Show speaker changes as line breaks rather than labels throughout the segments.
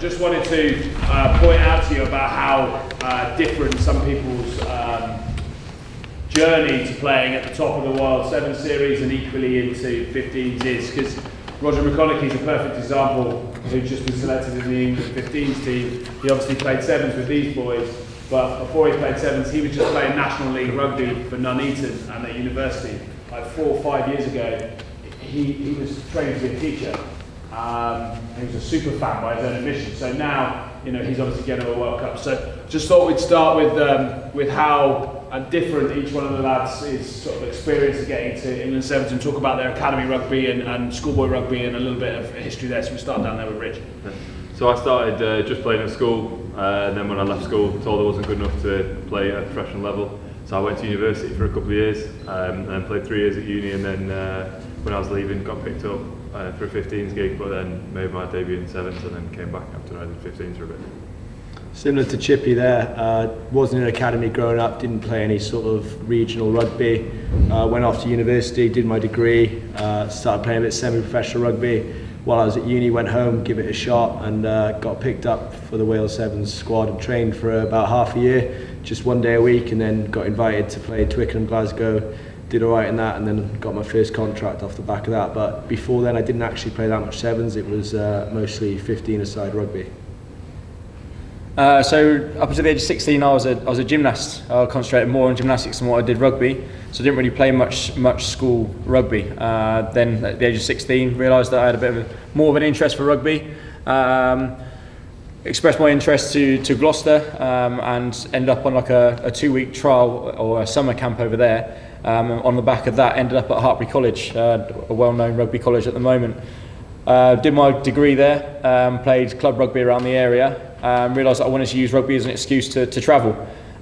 just wanted to point out to you about how different some people's journey to playing at the top of the World Sevens Series and equally into 15s is, because Roger McConaughey is a perfect example, who's just been selected in the England 15s team. He obviously played sevens with these boys, but before he played sevens, he was just playing National League rugby for Nuneaton and at university. Like 4 or 5 years ago, he was training to be a teacher. He was a super fan by his own admission. So now, you know, he's obviously getting a World Cup. So just thought we'd start with how different each one of the lads is sort of experience of getting to England Sevens and talk about their academy rugby and schoolboy rugby and a little bit of history there. So we start down there with Rich.
So I started just playing at school, and then when I left school, told I wasn't good enough to play at a professional level. So I went to university for a couple of years, and then played 3 years at uni, and then when I was leaving, got picked up for a 15s gig, but then made my debut in sevens, and then came back after I did 15s for a bit.
Similar to Chippy there, wasn't in an academy growing up, didn't play any sort of regional rugby, went off to university, did my degree, started playing a bit semi-professional rugby. While I was at uni, went home, give it a shot, and got picked up for the Wales Sevens squad and trained for about half a year, just 1 day a week, and then got invited to play Twickenham, Glasgow, did alright in that, and then got my first contract off the back of that. But before then I didn't actually play that much sevens, it was mostly 15-a-side rugby.
So up until the age of 16 I was a gymnast. I concentrated more on gymnastics than what I did rugby, so I didn't really play much school rugby. Then at the age of 16 realised that I had a bit of more of an interest for rugby. Expressed my interest to Gloucester and ended up on like a 2-week trial or a summer camp over there. On the back of that ended up at Hartpury College, a well-known rugby college at the moment. Did my degree there, played club rugby around the area, realised that I wanted to use rugby as an excuse to travel.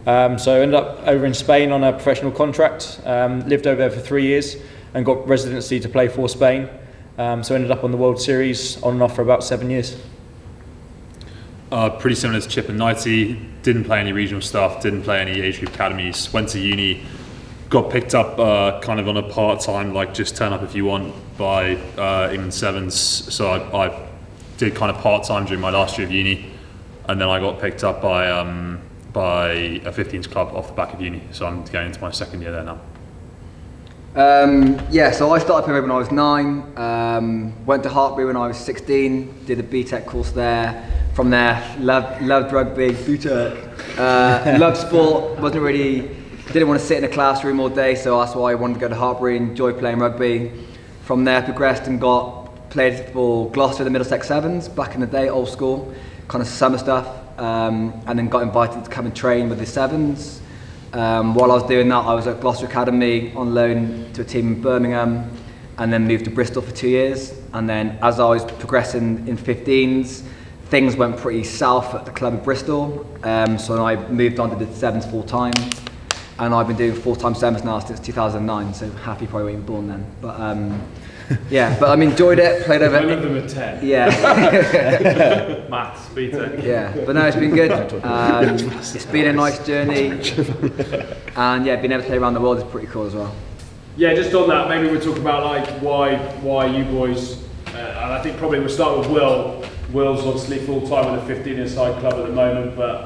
So I ended up over in Spain on a professional contract, lived over there for 3 years and got residency to play for Spain. So ended up on the World Series on and off for about 7 years.
Pretty similar to Chip and Nighty, didn't play any regional stuff, didn't play any age group academies, went to uni, got picked up kind of on a part-time, like just turn up if you want, by England Sevens. So I did kind of part-time during my last year of uni, and then I got picked up by a 15s club off the back of uni. So I'm going into my second year there now.
Yeah, so I started playing rugby when I was 9, went to Hartpury when I was 16, did a BTEC course there. From there, loved rugby, loved sport, didn't want to sit in a classroom all day, so that's why I wanted to go to Hartpury and enjoy playing rugby. From there, progressed and played for Gloucester, the Middlesex Sevens, back in the day, old school, kind of summer stuff, and then got invited to come and train with the Sevens. While I was doing that, I was at Gloucester Academy on loan to a team in Birmingham, and then moved to Bristol for 2 years. And then as I was progressing in 15s, things went pretty south at the club in Bristol, so I moved on to the sevens full time. And I've been doing full-time sevens now since 2009, so happy probably weren't born then. But yeah, but I enjoyed it, played over.
One of them at 10.
Yeah.
Maths, BTEC.
Yeah, but no, it's been good. It's been a nice journey. And yeah, being able to play around the world is pretty cool as well.
Yeah, just on that, maybe we'll talk about like why you boys, and I think probably we'll start with Will. Will's obviously full-time with a 15-a-side club at the moment, but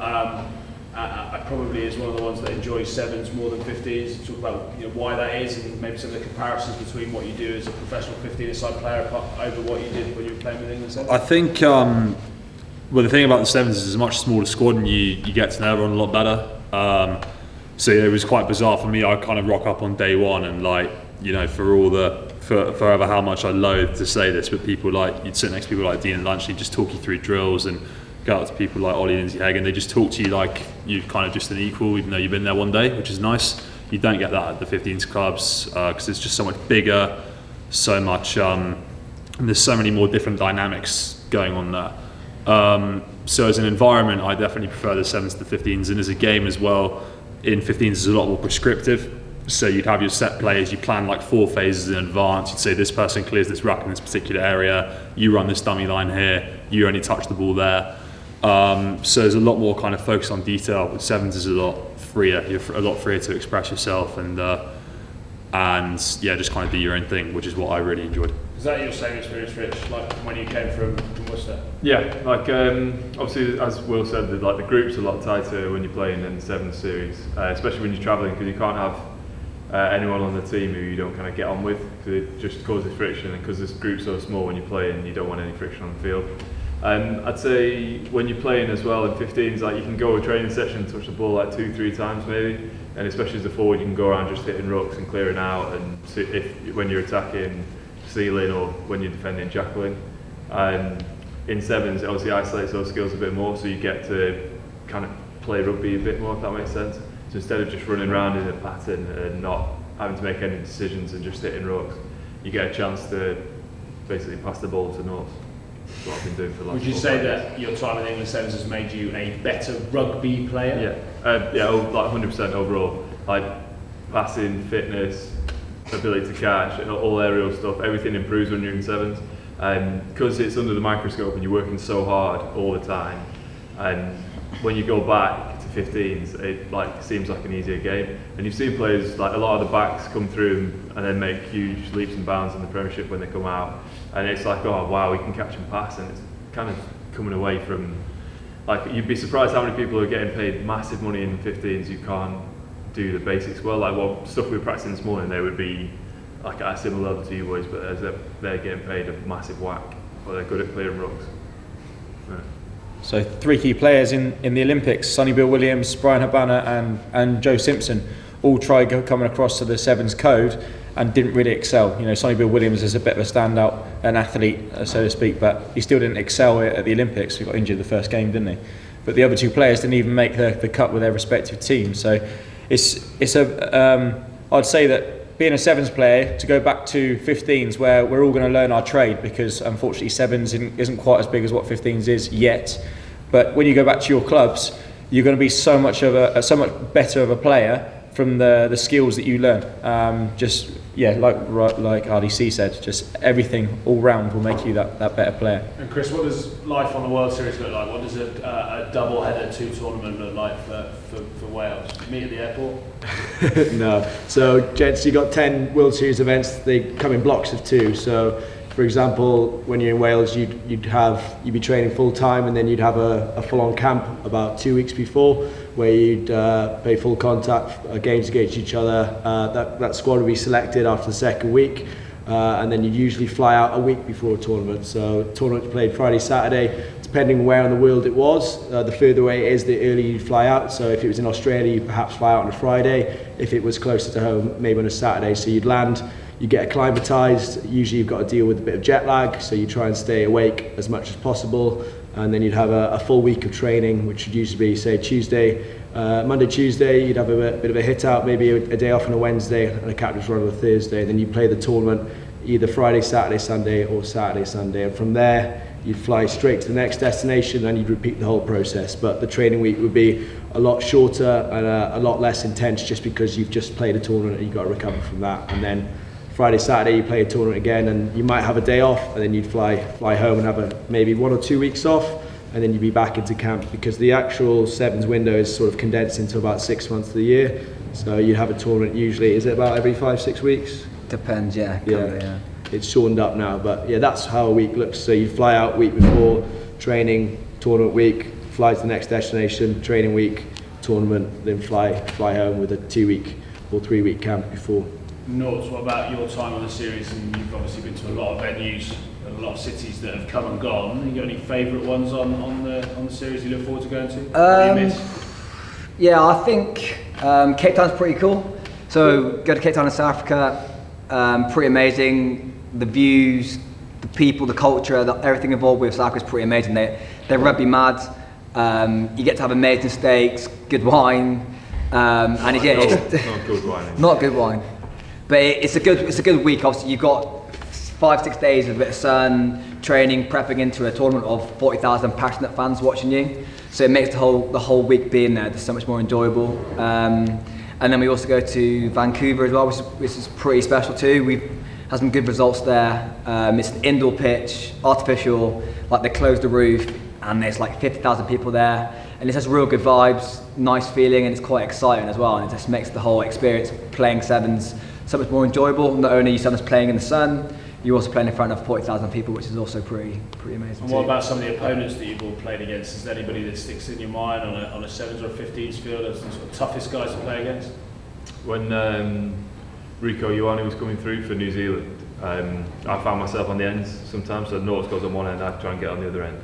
I probably is one of the ones that enjoys sevens more than 15s. Talk about why that is and maybe some of the comparisons between what you do as a professional 15-a-side player over what you did when you were playing with England Sevens.
I think well, the thing about the sevens is it's a much smaller squad and you get to know everyone a lot better. So yeah, it was quite bizarre for me. I kind of rock up on day one and for ever how much I loathe to say this, but people you'd sit next to people like Dean at lunch, he'd just talk you through drills, and go out to people like Ollie and Lindsay Hagen, they just talk to you like you're kind of just an equal, even though you've been there one day, which is nice. You don't get that at the 15s clubs because it's just so much bigger, so much, and there's so many more different dynamics going on there. So as an environment, I definitely prefer the sevens to the 15s, and as a game as well, in 15s is a lot more prescriptive. So you'd have your set plays, you plan like 4 phases in advance, you'd say this person clears this ruck in this particular area, you run this dummy line here, you only touch the ball there. So there's a lot more kind of focus on detail. With sevens is a lot freer. You're a lot freer to express yourself and yeah, just kind of do your own thing, which is what I really enjoyed.
Was that your same experience, Rich, like when you came from Worcester?
Yeah, like obviously as Will said, the group's a lot tighter when you're playing in the Sevens Series, especially when you're travelling, because you can't have anyone on the team who you don't kind of get on with, because it just causes friction, and because this group's so small when you're playing, you don't want any friction on the field. I'd say when you're playing as well in 15s, like you can go a training session, touch the ball like 2-3 times maybe, and especially as a forward you can go around just hitting rucks and clearing out, and when you're attacking, sealing, or when you're defending, jackling. In sevens it obviously isolates those skills a bit more, so you get to kind of play rugby a bit more, if that makes sense. So instead of just running around in a pattern and not having to make any decisions and just hitting rucks, you get a chance to basically pass the ball to North. That's what I've been doing for the last
Would you say that your time in England Sevens has made you a better rugby player?
Yeah, like 100% overall. Like passing, fitness, ability to catch, and all aerial stuff, everything improves when you're in sevens. Because it's under the microscope and you're working so hard all the time, and when you go back to 15s, it like seems like an easier game. And you've seen players, like a lot of the backs come through and then make huge leaps and bounds in the Premiership when they come out, and it's like, oh wow, we can catch and pass, and it's kind of coming away from, like, you'd be surprised how many people are getting paid massive money in 15s who can't do the basics well. Like what stuff we were practicing this morning, they would be like at a similar level to you boys, but as they're getting paid a massive whack, or they're good at clearing rucks. Yeah.
So 3 key players in the Olympics: Sonny Bill Williams, Brian Habana and Joe Simpson, all tried coming across to the sevens code and didn't really excel. You know, Sonny Bill Williams is a bit of a standout, an athlete, so to speak, but he still didn't excel at the Olympics. He got injured the first game, didn't he? But the other 2 players didn't even make the cut with their respective teams. So I'd say that being a sevens player, to go back to 15s where we're all going to learn our trade, because unfortunately sevens isn't quite as big as what 15s is yet. But when you go back to your clubs, you're going to be so much better of a player from the skills that you learn. Like RDC said, just everything all round will make you that better player.
And Chris, what does life on the World Series look like? What does a double-header 2 tournament look like for Wales? Meet at the airport?
No. So, gents, you got 10 World Series events. They come in blocks of 2. So, for example, when you're in Wales, you'd be training full time, and then you'd have a full-on camp about 2 weeks before, where you'd play full contact games against each other. That squad would be selected after the second week, and then you'd usually fly out a week before a tournament. So tournaments played Friday, Saturday, depending where in the world it was. The further away it is, the earlier you'd fly out. So if it was in Australia, you'd perhaps fly out on a Friday. If it was closer to home, maybe on a Saturday. So you'd land, you get acclimatised. Usually you've got to deal with a bit of jet lag, so you try and stay awake as much as possible. And then you'd have a full week of training, which would usually be, say, Monday, Tuesday, you'd have a bit of a hit out, maybe a day off on a Wednesday and a captain's run on a Thursday. Then you play the tournament either Friday, Saturday, Sunday, or Saturday, Sunday. And from there, you'd fly straight to the next destination and you'd repeat the whole process. But the training week would be a lot shorter and a lot less intense, just because you've just played a tournament and you've got to recover from that. And then Friday, Saturday, you play a tournament again, and you might have a day off, and then you'd fly home and have maybe 1 or 2 weeks off, and then you'd be back into camp, because the actual sevens window is sort of condensed into about 6 months of the year. So you have a tournament usually, is it about every 5-6 weeks?
Depends, yeah.
It's shortened up now, but yeah, that's how a week looks. So you fly out week before, training, tournament week, fly to the next destination, training week, tournament, then fly home with a 2-week or 3-week camp before.
Norts, what about your time on the series? And you've obviously been to a lot of venues, a lot of cities that have come and gone. You got any favourite ones on the series you look forward to going to? What do you miss?
Yeah, I think Cape Town's pretty cool. So go to Cape Town in South Africa, pretty amazing. The views, the people, the culture, everything involved with South Africa is pretty amazing. They're rugby mad. You get to have amazing steaks, good wine, and
not good wine.
Not good wine. But it's a good week. Obviously, you've got 5-6 days of a bit of sun, training, prepping into a tournament of 40,000 passionate fans watching you. So it makes the whole week being there just so much more enjoyable. And then we also go to Vancouver as well, which is pretty special too. We've had some good results there. It's an indoor pitch, artificial. Like they closed the roof, and there's like 50,000 people there, and it has real good vibes, nice feeling, and it's quite exciting as well. And it just makes the whole experience playing sevens so much more enjoyable. Not only are you sometimes playing in the sun, you're also playing in front of 40,000 people, which is also pretty amazing.
And what about some of the opponents that you've all played against? Is there anybody that sticks in your mind on a sevens or 15s field as the sort of toughest guys to play against?
When Rico Ioane was coming through for New Zealand, I found myself on the ends sometimes, so North goes on one end, I'd try and get on the other end.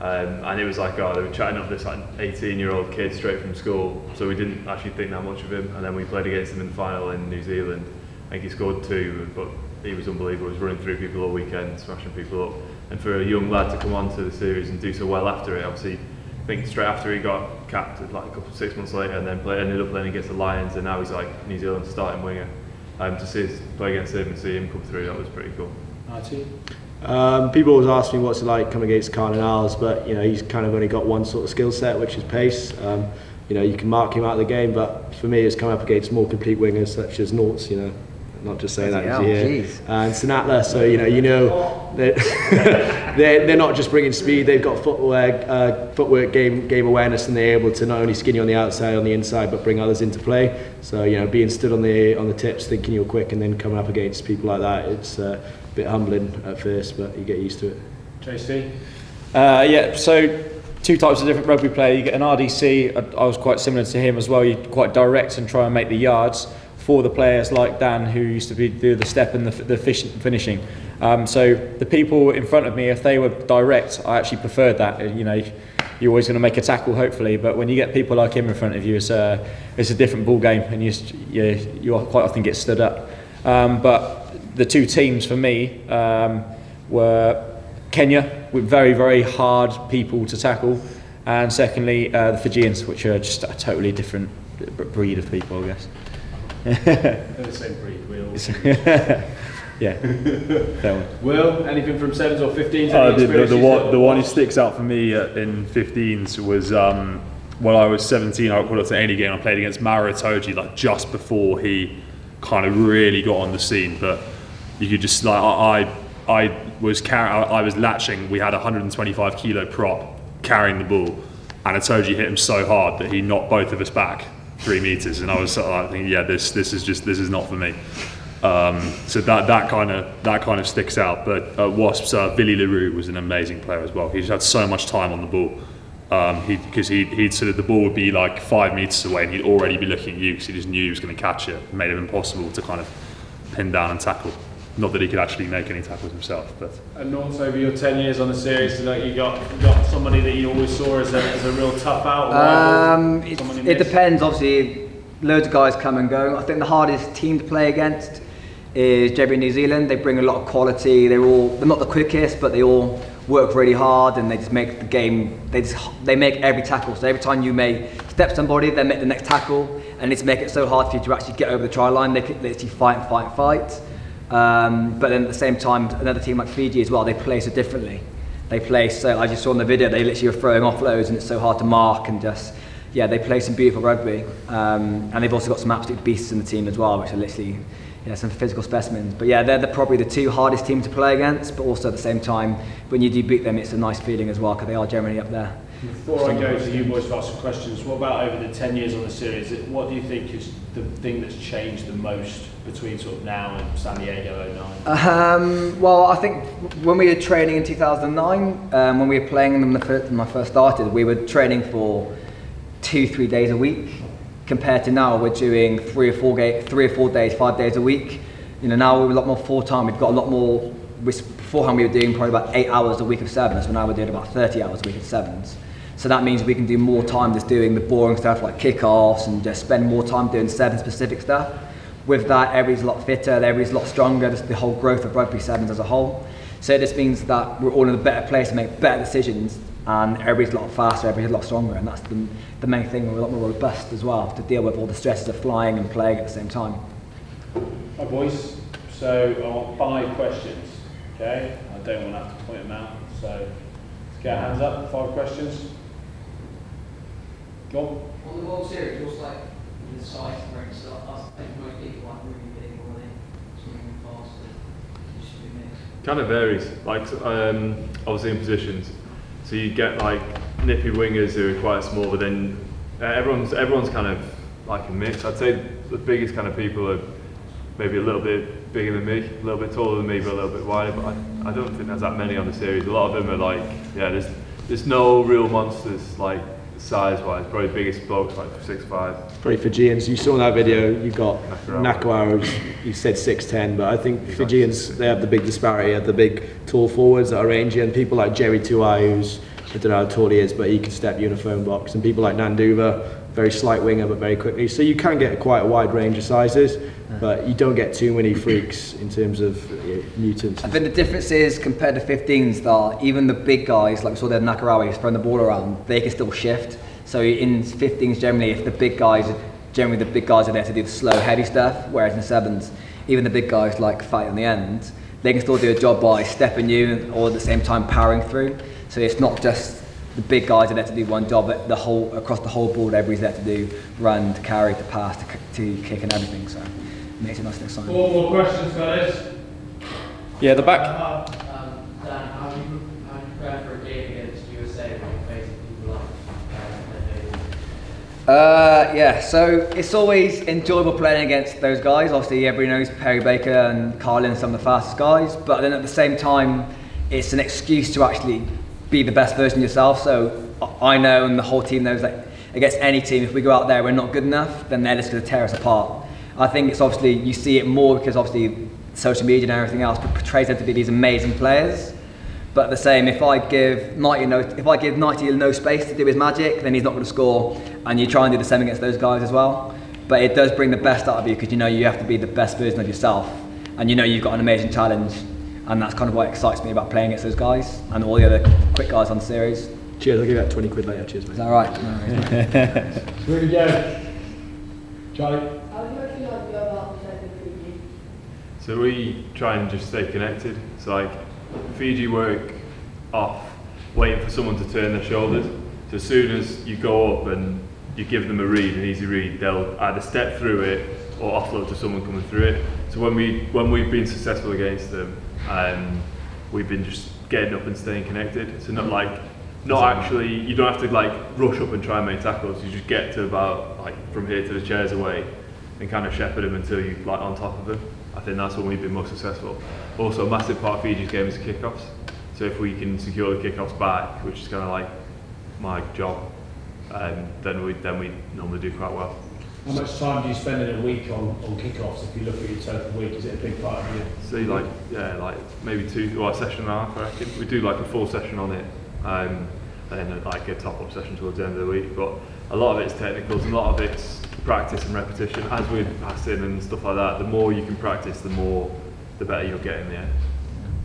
And it was like, they were chatting up this like 18-year-old kid straight from school, so we didn't actually think that much of him. And then we played against him in the final in New Zealand. I think he scored 2, but he was unbelievable. He was running through people all weekend, smashing people up. And for a young lad to come on to the series and do so well after it, obviously, I think straight after he got capped, like 6 months later, and then ended up playing against the Lions, and now he's like New Zealand's starting winger. To see us play against him and see him come through, that was pretty cool.
People always ask me what's it like coming against Cardinals, but he's kind of only got one sort of skill set, which is pace. You can mark him out of the game, but for me, it's coming up against more complete wingers such as Norts. Not just saying that here, and Sinatla. So they're not just bringing speed; they've got footwork, game awareness, and they're able to not only skin you on the outside, on the inside, but bring others into play. So being stood on the tips, thinking you're quick, and then coming up against people like that, it's a bit humbling at first, but you get used to it.
JC?
So 2 types of different rugby player. You get an RDC. I was quite similar to him as well. You're quite direct and try and make the yards for the players like Dan, who used to do the step and the finishing. So the people in front of me, if they were direct, I actually preferred that. You're always going to make a tackle, hopefully, but when you get people like him in front of you, it's a different ball game, and you quite often get stood up. But the 2 teams for me were Kenya, with very, very hard people to tackle, and secondly the Fijians, which are just a totally different breed of people, I guess.
They're the same breed, we all.
Yeah.
Will, anything from 7s or 15s?
The one who sticks out for me in 15s was when I was 17. I called up to any game. I played against Mara Itoje, like just before he kind of really got on the scene. But you could just I was latching. We had a 125 kilo prop carrying the ball, and Itoje hit him so hard that he knocked both of us back 3 meters, and I was sort of like thinking, this is not for me. So that kind of sticks out. But Wasps, Billy LaRue was an amazing player as well. He just had so much time on the ball. Because he'd sort of, the ball would be like 5 meters away, and he'd already be looking at you because he just knew he was going to catch it. It made it impossible to kind of pin down and tackle. Not that he could actually make any tackles himself, but.
And North, over your 10 years on the series, you got somebody that you always saw as a real tough out.
It depends. Obviously, loads of guys come and go. I think the hardest team to play against is JB New Zealand. They bring a lot of quality. They're not the quickest, but they all work really hard, and they just make the game. They make every tackle. So every time you may step somebody, they make the next tackle, and it's make it so hard for you to actually get over the try line. They literally fight. But then at the same time, another team like Fiji as well, they play so differently. They play so, I just saw in the video, they literally are throwing offloads, and it's so hard to mark, and they play some beautiful rugby. And they've also got some absolute beasts in the team as well, which are literally some physical specimens. But they're probably the 2 hardest teams to play against, but also at the same time, when you do beat them, it's a nice feeling as well, because they are generally up there.
Before I go to you boys to ask some questions, what about over the 10 years on the series? What do you think is the thing that's changed the most between sort of now and San Diego 09?
Well, I think when we were training in 2009, when we were playing them when I first started, we were training for 2-3 days a week. Compared to now, we're doing 3 or 4 days, 5 days a week. Now we're a lot more full time. We've got a lot more. Beforehand, we were doing probably about 8 hours a week of sevens, but now we're doing about 30 hours a week of sevens. So that means we can do more time just doing the boring stuff like kickoffs and just spend more time doing seven specific stuff. With that, everybody's a lot fitter, everybody's a lot stronger, just the whole growth of rugby sevens as a whole. So it just means that we're all in a better place to make better decisions, and everybody's a lot faster, everybody's a lot stronger, and that's the main thing. We're a lot more robust as well to deal with all the stresses of flying and playing at the same time.
Hi boys, so I want 5 questions, okay? I don't want to have to point them out, so let's get our hands up, 5 questions. Go on.
On the World Series, what's like the size where it's us and most people like really big or they swimming faster? It should be mixed.
Kind of varies, like obviously in positions. So you get like nippy wingers who are quite small, but then everyone's kind of like a mix. I'd say the biggest kind of people are maybe a little bit bigger than me, a little bit taller than me, but a little bit wider. But I don't think there's that many on the series. A lot of them are like, yeah, there's no real monsters like size-wise. Probably the biggest blokes like 6'5".
Probably Fijians. You saw in that video, you've got Nakawara, you said 6'10", but I think Fijians, they have the big disparity, have the big tall forwards that are rangy, and people like Jerry Tuai, who's, I don't know how tall he is, but he can step you in a phone box, and people like Nanduva, very slight winger but very quickly. So you can get quite a wide range of sizes, but you don't get too many freaks in terms of mutants.
I think the difference is compared to 15s that even the big guys, like we saw there Nakarawa, who's throwing the ball around, they can still shift. So in 15s generally, if the big guys are there to do the slow, heavy stuff, whereas in 7s, even the big guys like fight on the end, they can still do a job by stepping you or at the same time powering through. So it's not just the big guys are there to do one job, but across the whole board, everybody's there to do run, to carry, to pass, to kick and everything. So it makes it nice next time.
4 more questions, guys.
Yeah, the back.
Dan, how do you prepare for a game against USA when you're facing people like
Yeah, so it's always enjoyable playing against those guys. Obviously, everybody knows Perry Baker and Carlin, some of the fastest guys, but then at the same time, it's an excuse to actually be the best version of yourself. So I know, and the whole team knows, that against any team, if we go out there, we're not good enough, then they're just going to tear us apart. I think it's obviously, you see it more because obviously social media and everything else portrays them to be these amazing players. But the same, if I give Knighty no space to do his magic, then he's not going to score, and you try and do the same against those guys as well. But it does bring the best out of you, because you know you have to be the best version of yourself, and you know you've got an amazing challenge, and that's kind of what excites me about playing against those guys and all the other quick guys on the series.
Cheers, I'll give you that 20 quid later. Cheers, mate.
Is that right? No,
Here we go. Charlie?
How do you actually like go about protecting Fiji?
So we try and just stay connected. So like Fiji work off waiting for someone to turn their shoulders. So as soon as you go up and you give them a read, an easy read, they'll either step through it or offload to someone coming through it. So when we've been successful against them, we've been just getting up and staying connected. So not actually, you don't have to like rush up and try and make tackles. You just get to about like from here to the chairs away and kind of shepherd them until you're like on top of them. I think that's when we've been most successful. Also, a massive part of Fiji's game is kickoffs. So if we can secure the kickoffs back, which is kind of like my job, then we normally do quite well.
How much time do you spend in a week on kickoffs? If you look at your total week, is it a big part of you?
So like maybe a session and a half, I reckon. We do like a full session on it, and then like a top-up session towards the end of the week. But a lot of it's technicals, and a lot of it's practice and repetition. As with passing and stuff like that, the more you can practice, the better you'll get in the end.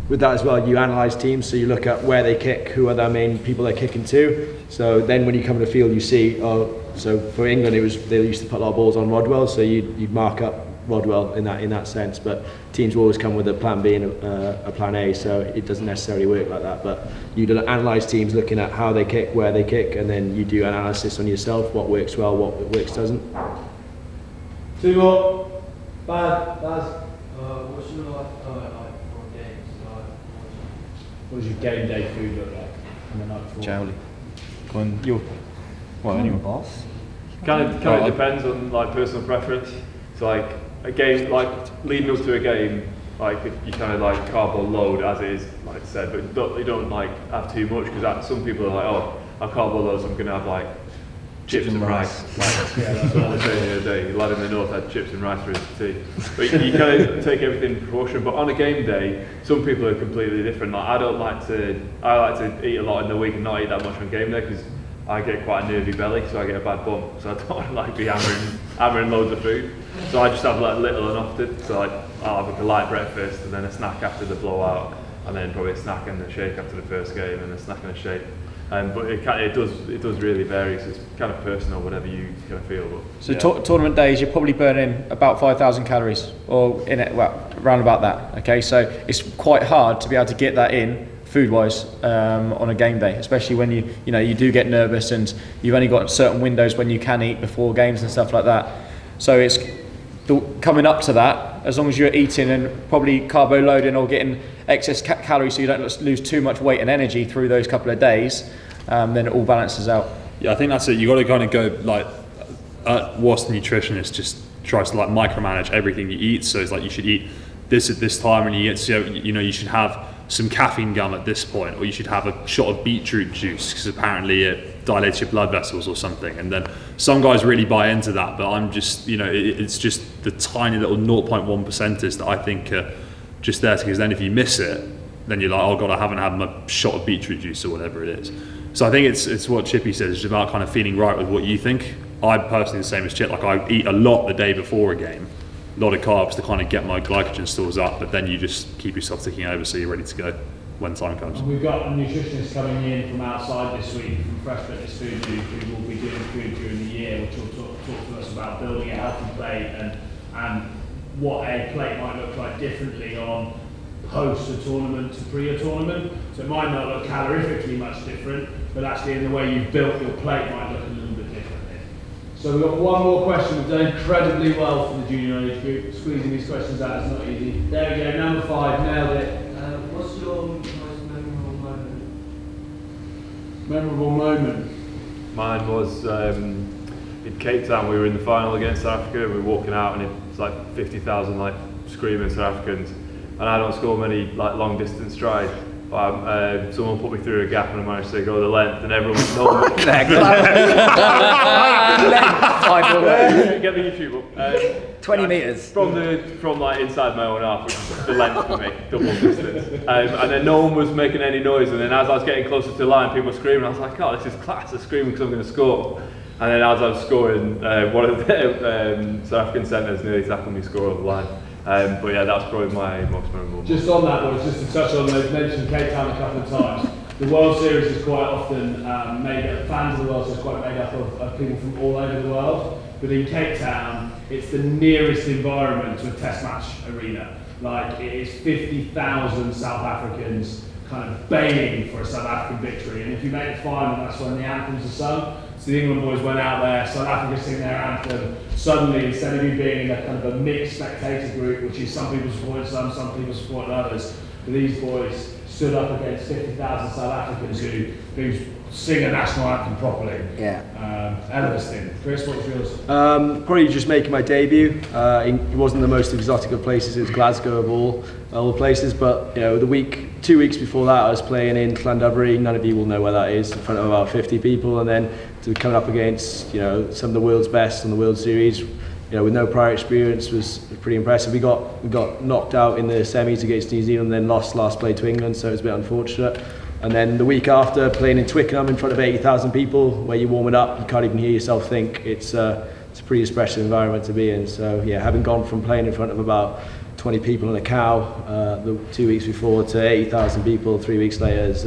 With that as well, you analyse teams, so you look at where they kick, who are their main people they're kicking to. So then when you come to the field, you see, so for England, they used to put a lot of balls on Rodwell, so you'd mark up Rodwell in that sense. But teams will always come with a plan B and a plan A, so it doesn't necessarily work like that. But you analyse teams looking at how they kick, where they kick, and then you do analysis on yourself, what works well, what works doesn't.
2 more. Baz.
what's your like for games?
What does your game day food look like on the night before?
Jowly. Go on, you're... Well, anyway.
boss.
Kind of depends on like personal preference. So like a game, like leading up to a game, like you kind of like carbo load as it is, like I said, but you don't like have too much, because some people are like, oh, I've carbo load, so I'm gonna have like chips and rice. Like, yeah, that's what I was saying the other day. The lad in the north had chips and rice for his tea. But you kind of take everything in proportion. But on a game day, some people are completely different. Like I like to eat a lot in the week and not eat that much on game day, because I get quite a nervy belly, so I get a bad bump. So I don't like be hammering loads of food. So I just have like little and often. So like I'll have like a light breakfast and then a snack after the blowout, and then probably a snack and a shake after the first game, and a snack and a shake. But it does really vary. So it's kind of personal, whatever you kind of feel. But,
So
yeah.
tournament days, you're probably burning about 5,000 calories, or in it, well, around about that. Okay, so it's quite hard to be able to get that in food-wise on a game day, especially when you do get nervous and you've only got certain windows when you can eat before games and stuff like that. So it's coming up to that, as long as you're eating and probably carbo loading or getting excess calories, so you don't lose too much weight and energy through those couple of days, then it all balances out.
Yeah, I think that's it. You got to kind of go like, whilst the nutritionist just tries to like micromanage everything you eat. So it's like you should eat this at this time, and you get to, you know, you should have some caffeine gum at this point, or you should have a shot of beetroot juice because apparently it dilates your blood vessels or something. And then some guys really buy into that, but I'm just, you know, it's just the tiny little 0.1%ers that I think are just there, because then if you miss it, then you're like, oh God, I haven't had my shot of beetroot juice or whatever it is. So I think it's what Chippy says, it's about kind of feeling right with what you think. I'm personally the same as Chip, like I eat a lot the day before a game, a lot of carbs to kind of get my glycogen stores up, but then you just keep yourself ticking over so you're ready to go when time comes.
And we've got a nutritionist coming in from outside this week from Fresh Fitness Food who will be doing food during the year, which will talk to us about building a healthy plate and what a plate might look like differently on post a tournament to pre a tournament. So it might not look calorifically much different, but actually in the way you've built your plate might look a little bit differently. So we've got one more question. We've done incredibly well for the junior age group. Squeezing these questions out is not easy. There we go, number 5, nailed it.
What's your most memorable moment?
Memorable moment.
Mine was in Cape Town. We were in the final against South Africa. We were walking out, and it's like 50,000 like screaming South Africans, and I don't score many like long distance strides. But someone put me through a gap, and I managed to go the length, and everyone was normal. Get the YouTube up.
20 metres.
From like inside my own half, which is the length for me, double distance. And then no one was making any noise, and then as I was getting closer to the line, people were screaming. I was like, oh, this is class, they're screaming because I'm going to score. And then as I was scoring, one of the South African centres nearly tackled me score on the line. But yeah, that's probably my most memorable.
Just on that, boys, just to touch on, they've mentioned Cape Town a couple of times. The World Series is quite often made up, fans of the World Series is quite made up of people from all over the world. But in Cape Town, it's the nearest environment to a test match arena. Like, it is 50,000 South Africans kind of baying for a South African victory. And if you make the final, that's when the anthems are sung. So the England boys went out there, South Africa sing their anthem. Suddenly, instead of you being in a kind of a mixed spectator group, which is some people support some people support others, these boys stood up against 50,000 South Africans who sing a national anthem properly.
Yeah.
Elvis, Chris, what was yours?
Probably just making my debut. It wasn't the most exotic of places. It was Glasgow of all the places. But you know, 2 weeks before that, I was playing in Llandovery. None of you will know where that is. In front of about 50 people, and then to be coming up against some of the world's best in the World Series, with no prior experience was pretty impressive. We got knocked out in the semis against New Zealand, then lost last play to England, so it was a bit unfortunate. And then the week after, playing in Twickenham in front of 80,000 people, where you warm it up, you can't even hear yourself think. It's a pretty expressive environment to be in. So yeah, having gone from playing in front of about 20 people and a cow the 2 weeks before to 80,000 people 3 weeks later is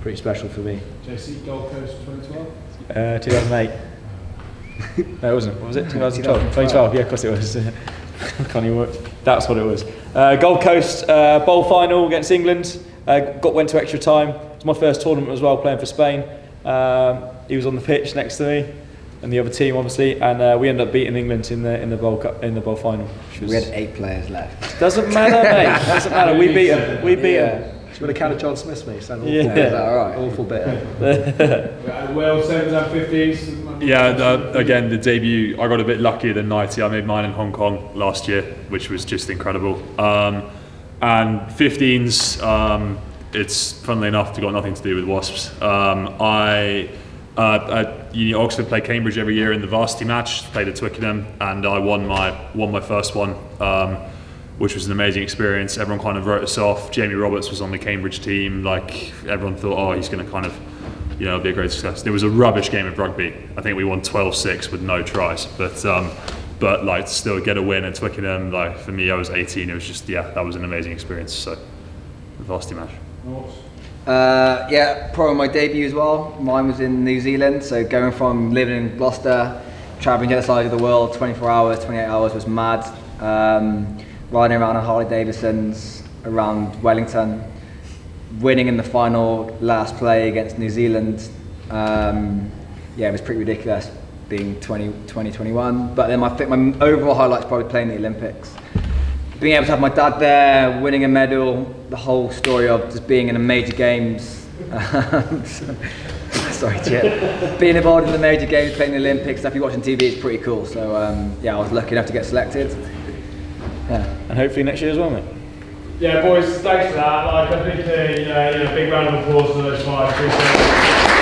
pretty special for me.
JC, Gold Coast 2012?
2008. No, it wasn't. What was it? 2012. 2012. Yeah, of course it was. Can't even work. That's what it was. Gold Coast bowl final against England. Went to extra time. It was my first tournament as well, playing for Spain. He was on the pitch next to me, and the other team obviously, and we ended up beating England in the bowl final.
We had 8 players left.
Doesn't matter, mate. Doesn't matter. We beat them. We beat them.
It's with a can of John Smith's, mate. Sound awful.
Yeah.
Is that all right?
Awful bit.
World Sevens and 15s.
Yeah, again, the debut, I got a bit luckier than 90. I made mine in Hong Kong last year, which was just incredible. And 15s, it's funnily enough got nothing to do with Wasps. At Uni Oxford, play Cambridge every year in the varsity match, played at Twickenham, and I won my first one, which was an amazing experience. Everyone kind of wrote us off. Jamie Roberts was on the Cambridge team. Like, everyone thought, oh, he's going to kind of, be a great success. It was a rubbish game of rugby. I think we won 12-6 with no tries, but like, still get a win at Twickenham. Like, for me, I was 18. It was just, that was an amazing experience. So, the varsity match.
Probably my debut as well. Mine was in New Zealand, so going from living in Gloucester, travelling to the other side of the world, 24 hours, 28 hours was mad. Riding around on Harley Davidsons around Wellington, winning in the final last play against New Zealand. It was pretty ridiculous being 21. But then my overall highlight's probably playing the Olympics. Being able to have my dad there, winning a medal, the whole story of just being in the major games. Sorry, Chip. Being involved in the major games, playing the Olympics, stuff you watch on TV, it's pretty cool. So I was lucky enough to get selected.
and hopefully next year as well, mate.
Yeah, boys, thanks for that. Like, I think big round of applause for those five. Appreciate it.